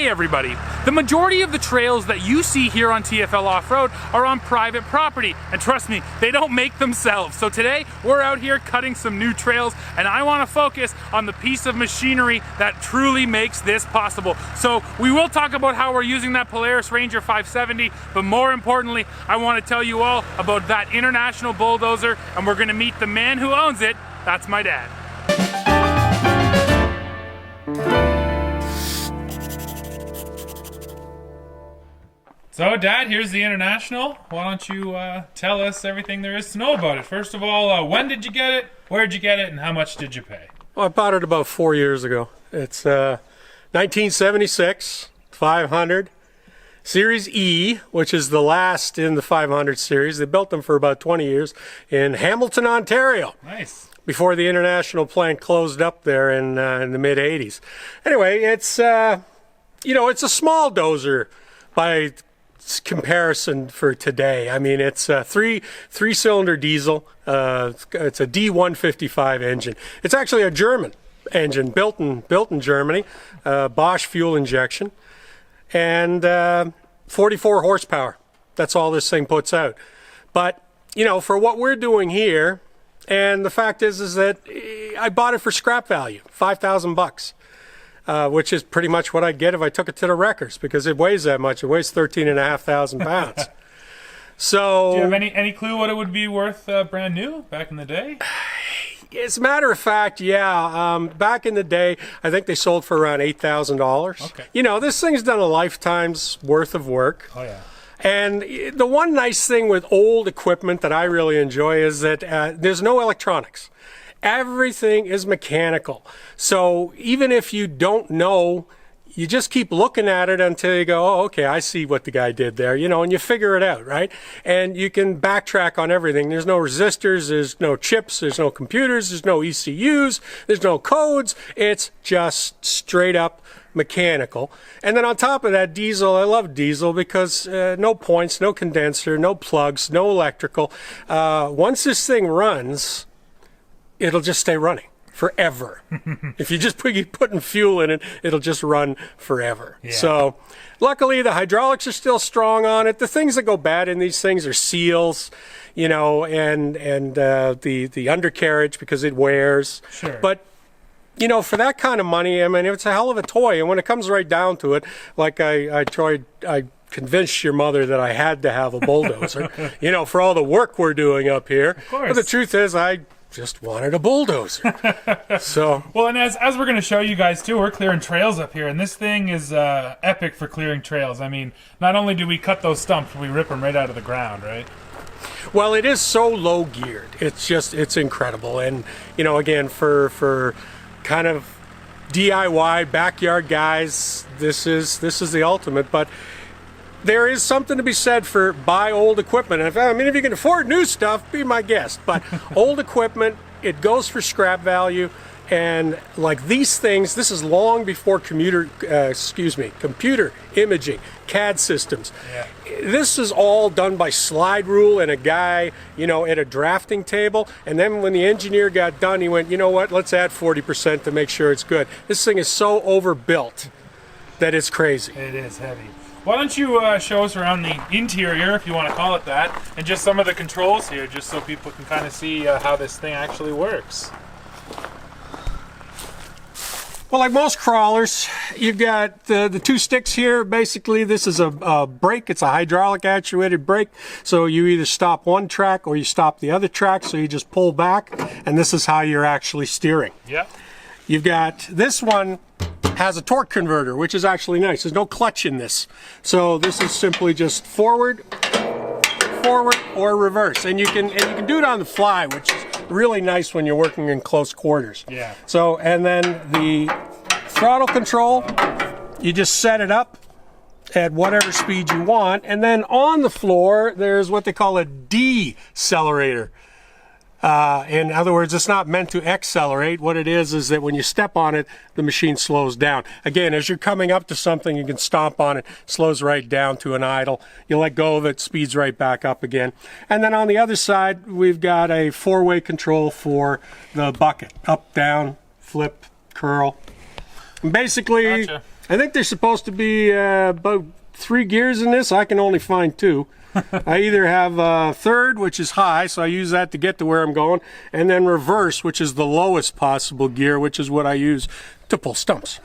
everybody. The majority of the trails that you see here on TFL Off-Road are on private property, and trust me, they don't make themselves. So today we're out here cutting some new trails, and I want to focus on the piece of machinery that truly makes this possible. So we will talk about how we're using that Polaris Ranger 570, but more importantly, I want to tell you all about that international bulldozer, and we're going to meet the man who owns it. That's my dad. So Dad, here's the International. Why don't you tell us everything there is to know about it? First of all, when did you get it, where'd you get it, and how much did you pay? Well, I bought it about 4 years ago. It's 1976, 500, Series E, which is the last in the 500 series. They built them for about 20 years in Hamilton, Ontario. Nice. Before the International plant closed up there in the mid-80s. Anyway, it's, you know, it's a small dozer by comparison for today. I mean, it's a three-cylinder diesel. It's a D155 engine. It's actually a German engine built in Germany, Bosch fuel injection, and 44 horsepower. That's all this thing puts out. But you know, for what we're doing here, and the fact is that I bought it for scrap value, $5,000. Which is pretty much what I'd get if I took it to the wreckers, because it weighs that much. It weighs 13,500 pounds. So, do you have any clue what it would be worth brand new back in the day? As a matter of fact, yeah. Back in the day, I think they sold for around $8,000. Okay. You know, this thing's done a lifetime's worth of work. Oh yeah. And the one nice thing with old equipment that I really enjoy is that there's no electronics. Everything is mechanical. So even if you don't know, you just keep looking at it until you go, oh, okay, I see what the guy did there, you know, and you figure it out, right? And you can backtrack on everything. There's no resistors, there's no chips, there's no computers, there's no ECUs, there's no codes. It's just straight up mechanical. And then on top of that, diesel. I love diesel because no points, no condenser, no plugs, no electrical. Once this thing runs, it'll just stay running forever. If you just keep putting fuel in it, it'll just run forever. Yeah. So luckily the hydraulics are still strong on it. The things that go bad in these things are seals, you know, and the undercarriage because it wears. Sure. But you know, for that kind of money, I mean, it's a hell of a toy. And when it comes right down to it, like I convinced your mother that I had to have a bulldozer, you know, for all the work we're doing up here. Of course. But the truth is, I just wanted a bulldozer. So well, and as we're going to show you guys too, we're clearing trails up here, and this thing is epic for clearing trails. I mean, not only do we cut those stumps, we rip them right out of the ground, right? Well, it is so low geared. It's incredible. And you know, again, for kind of DIY backyard guys, this is the ultimate. But there is something to be said for buy old equipment. I mean, if you can afford new stuff, be my guest. But old equipment, it goes for scrap value. And like these things, this is long before computer imaging, CAD systems. Yeah. This is all done by slide rule and a guy, you know, at a drafting table. And then when the engineer got done, he went, you know what, let's add 40% to make sure it's good. This thing is so overbuilt that it's crazy. It is heavy. Why don't you show us around the interior, if you want to call it that, and just some of the controls here, just so people can kind of see how this thing actually works. Well, like most crawlers, you've got the two sticks here. Basically, this is a brake. It's a hydraulic actuated brake. So you either stop one track or you stop the other track. So you just pull back, and this is how you're actually steering. Yeah. You've got this one has a torque converter, which is actually nice. There's no clutch in this. So this is simply just forward, or reverse. And you can do it on the fly, which is really nice when you're working in close quarters. Yeah. So, and then the throttle control, you just set it up at whatever speed you want. And then on the floor, there's what they call a decelerator. In other words, it's not meant to accelerate. What it is that when you step on it, the machine slows down. Again, as you're coming up to something, you can stomp on it, slows right down to an idle. You let go of it, speeds right back up again. And then on the other side, we've got a four-way control for the bucket. Up, down, flip, curl. And basically, gotcha. I think there's supposed to be about 3 gears in this. I can only find 2. I either have third, which is high, so I use that to get to where I'm going, and then reverse, which is the lowest possible gear, which is what I use to pull stumps.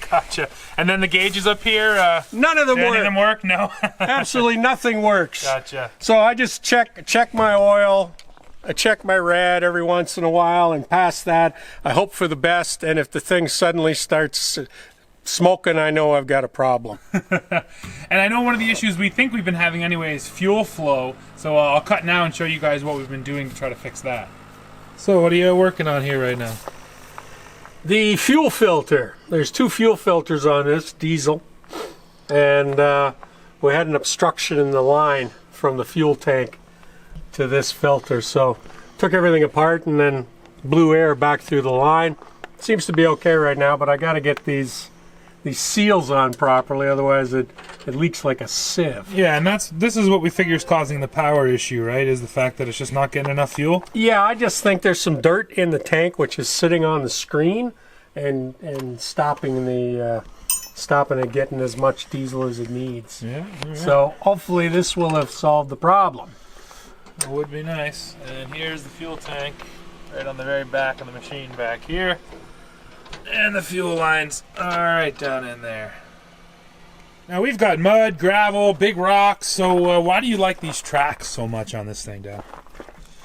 Gotcha. And then the gauges up here, none of them work. None of them work? No. Absolutely nothing works. Gotcha. So I just check my oil, I check my rad every once in a while, and past that, I hope for the best, and if the thing suddenly starts smoking, I know I've got a problem. And I know one of the issues we think we've been having anyway is fuel flow, so I'll cut now and show you guys what we've been doing to try to fix that. So what are you working on here right now? The fuel filter. There's 2 fuel filters on this, diesel, and we had an obstruction in the line from the fuel tank to this filter, so took everything apart and then blew air back through the line. Seems to be okay right now, but I got to get these seals on properly, otherwise it leaks like a sieve. Yeah, and this is what we figure is causing the power issue, right? Is the fact that it's just not getting enough fuel? Yeah, I just think there's some dirt in the tank which is sitting on the screen and stopping it getting as much diesel as it needs. Yeah. So hopefully this will have solved the problem. That would be nice. And here's the fuel tank right on the very back of the machine back here. And the fuel lines are right down in there. Now we've got mud, gravel, big rocks, so why do you like these tracks so much on this thing, Dale?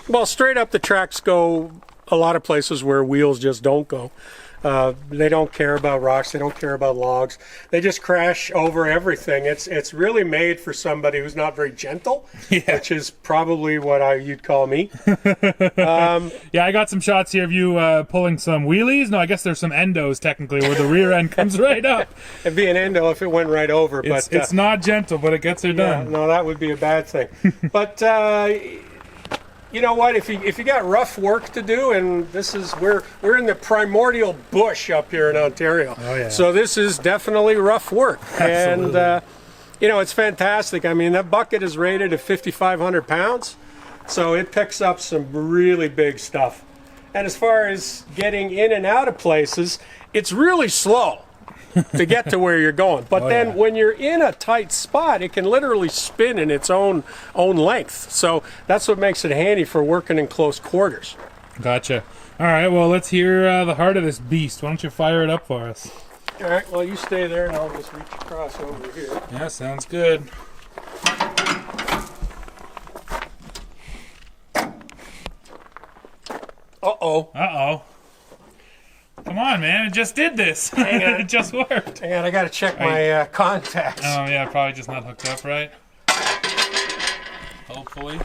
Well, straight up the tracks go a lot of places where wheels just don't go. They don't care about rocks, they don't care about logs. They just crash over everything. It's really made for somebody who's not very gentle, yeah. Which is probably what you'd call me. Yeah, I got some shots here of you pulling some wheelies. No, I guess there's some endos technically where the rear end comes right up. It'd be an endo if it went right over. It's not gentle, but it gets her done. Yeah, no, that would be a bad thing. But you know what? If you got rough work to do, and we're in the primordial bush up here in Ontario. Oh yeah. So this is definitely rough work. Absolutely. And you know, it's fantastic. I mean, that bucket is rated at 5,500 pounds, so it picks up some really big stuff. And as far as getting in and out of places, it's really slow to get to where you're going. But then when you're in a tight spot, it can literally spin in its own length. So that's what makes it handy for working in close quarters. Gotcha. All right, well, let's hear the heart of this beast. Why don't you fire it up for us? All right, well, you stay there and I'll just reach across over here. Yeah, sounds good. Uh-oh. Uh-oh. Come on, man. It just did this. It just worked. Hang on, I got to check my contacts. Oh, yeah, probably just not hooked up right. Hopefully.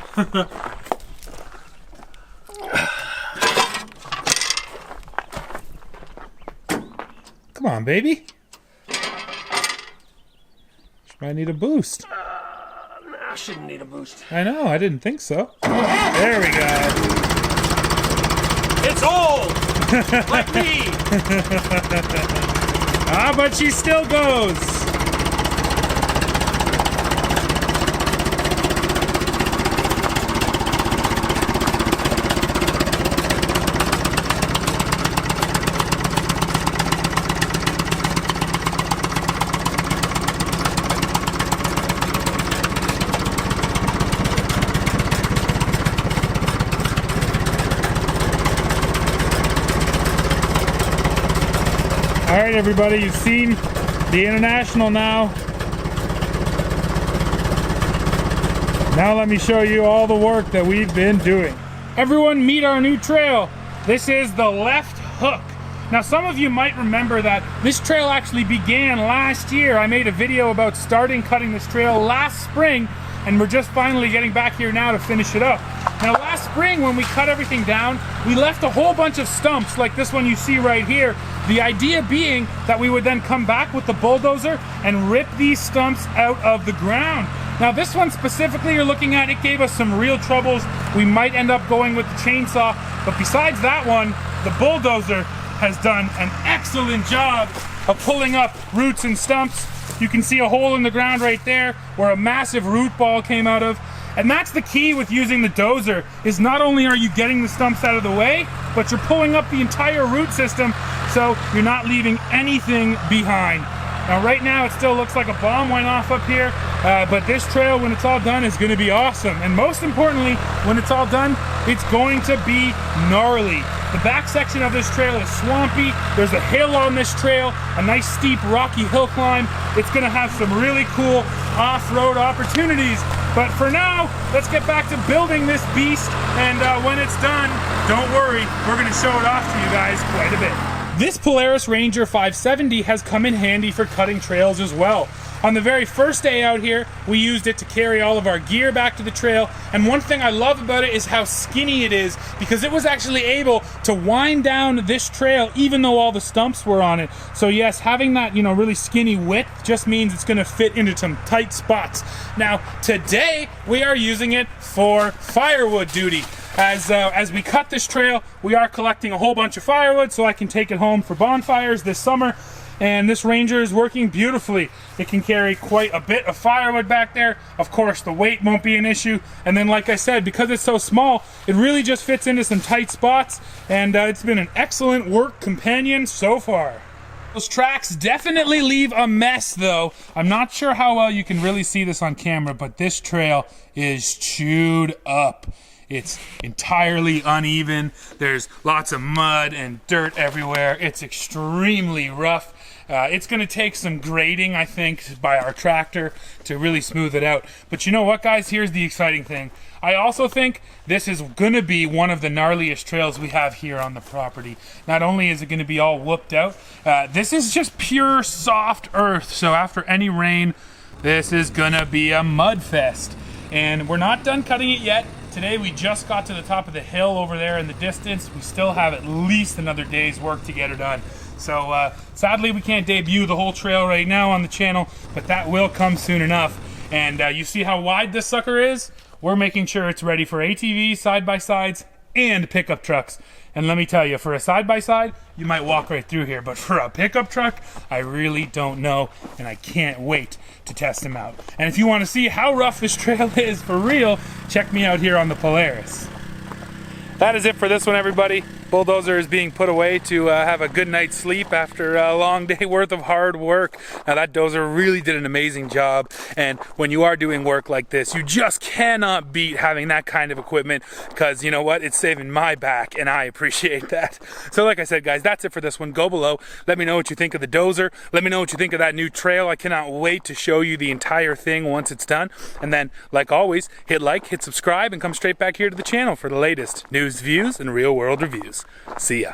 Come on, baby. She might need a boost. I shouldn't need a boost. I know, I didn't think so. There we go. It's old! Like me! But she still goes. All right, everybody, you've seen the International now. Now let me show you all the work that we've been doing. Everyone, meet our new trail. This is the Left Hook. Now, some of you might remember that this trail actually began last year. I made a video about starting cutting this trail last spring, and we're just finally getting back here now to finish it up. Now, last spring when we cut everything down, we left a whole bunch of stumps like this one you see right here. The idea being that we would then come back with the bulldozer and rip these stumps out of the ground. Now, this one specifically you're looking at, it gave us some real troubles. We might end up going with the chainsaw, but besides that one, the bulldozer has done an excellent job of pulling up roots and stumps. You can see a hole in the ground right there where a massive root ball came out of. And that's the key with using the dozer, is not only are you getting the stumps out of the way, but you're pulling up the entire root system, so you're not leaving anything behind. Now right now it still looks like a bomb went off up here, but this trail when it's all done is going to be awesome. And most importantly, when it's all done, it's going to be gnarly. The back section of this trail is swampy. There's a hill on this trail, a nice steep rocky hill climb. It's going to have some really cool off-road opportunities. But for now, let's get back to building this beast, and when it's done, don't worry, we're going to show it off to you guys quite a bit. This Polaris Ranger 570 has come in handy for cutting trails as well. On the very first day out here, we used it to carry all of our gear back to the trail, and one thing I love about it is how skinny it is, because it was actually able to wind down this trail even though all the stumps were on it. So yes, having that, you know, really skinny width just means it's going to fit into some tight spots. Now, today we are using it for firewood duty. As we cut this trail, we are collecting a whole bunch of firewood so I can take it home for bonfires this summer. And this Ranger is working beautifully. It can carry quite a bit of firewood back there. Of course, the weight won't be an issue. And then, like I said, because it's so small, it really just fits into some tight spots. And it's been an excellent work companion so far. Those tracks definitely leave a mess though. I'm not sure how well you can really see this on camera, but this trail is chewed up. It's entirely uneven. There's lots of mud and dirt everywhere. It's extremely rough. It's going to take some grading, I think, by our tractor to really smooth it out. But you know what, guys? Here's the exciting thing. I also think this is going to be one of the gnarliest trails we have here on the property. Not only is it going to be all whooped out, this is just pure soft earth. So after any rain, this is going to be a mud fest. And we're not done cutting it yet. Today we just got to the top of the hill over there in the distance. We still have at least another day's work to get it done. So sadly we can't debut the whole trail right now on the channel, but that will come soon enough. And you see how wide this sucker is? We're making sure it's ready for ATVs, side-by-sides, and pickup trucks. And let me tell you, for a side-by-side, you might walk right through here, but for a pickup truck, I really don't know, and I can't wait to test them out. And if you want to see how rough this trail is for real, check me out here on the Polaris. That is it for this one, everybody. Bulldozer is being put away to have a good night's sleep after a long day worth of hard work. Now that dozer really did an amazing job, and when you are doing work like this, you just cannot beat having that kind of equipment, because you know what, it's saving my back and I appreciate that. So like I said, guys, that's it for this one. Go below, let me know what you think of the dozer, let me know what you think of that new trail. I cannot wait to show you the entire thing once it's done. And then, like always, hit like, hit subscribe, and come straight back here to the channel for the latest news, views, and real world reviews. See ya.